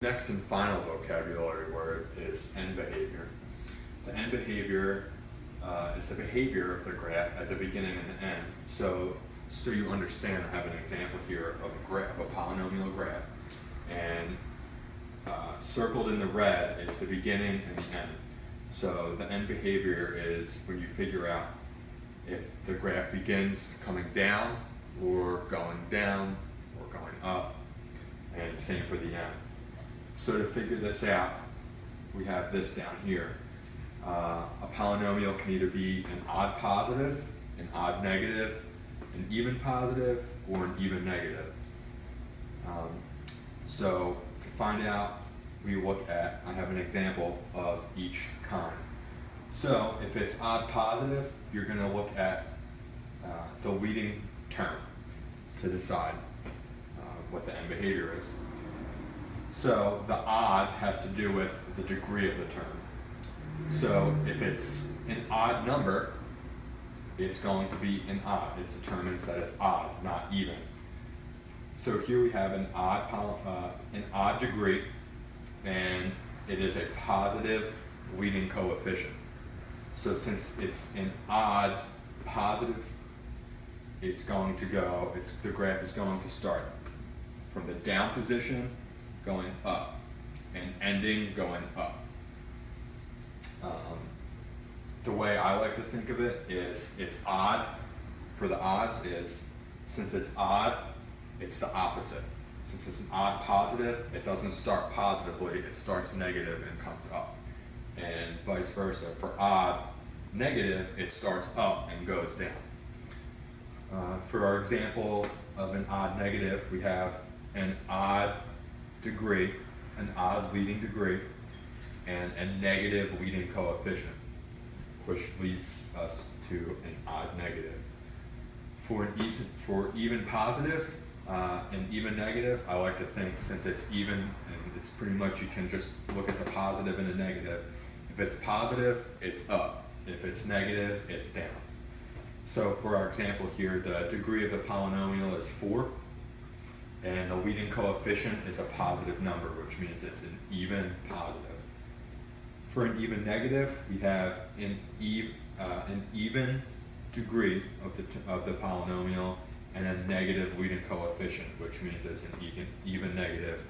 Next and final vocabulary word is end behavior. The end behavior is the behavior of the graph at the beginning and the end. So you understand, I have an example here of a polynomial graph, and circled in the red is the beginning and the end. So the end behavior is when you figure out if the graph begins coming down or going up, and same for the end. So to figure this out, we have this down here. A polynomial can either be an odd positive, an odd negative, an even positive, or an even negative. So to find out, we look at, I have an example of each kind. So if it's odd positive, you're going to look at the leading term to decide what the end behavior is. So the odd has to do with the degree of the term. So if it's an odd number, it's going to be an odd. It determines that it's odd, not even. So here we have an odd degree, and it is a positive leading coefficient. So since it's an odd positive, the graph is going to start from the down position going up and ending going up. The way I like to think of it is it's odd. For the odds is, since it's odd, it's the opposite. Since it's an odd positive, it doesn't start positively, it starts negative and comes up. And vice versa. For odd negative, it starts up and goes down. For our example of an odd negative, we have an odd degree, an odd leading degree, and a negative leading coefficient, which leads us to an odd negative. For even positive and even negative, I like to think, since it's even, and it's pretty much, you can just look at the positive and the negative. If it's positive, it's up. If it's negative, it's down. So for our example here, the degree of the polynomial is 4, and the leading coefficient is a positive number, which means it's an even positive. For an even negative, we have an even degree of the polynomial and a negative leading coefficient, which means it's an even negative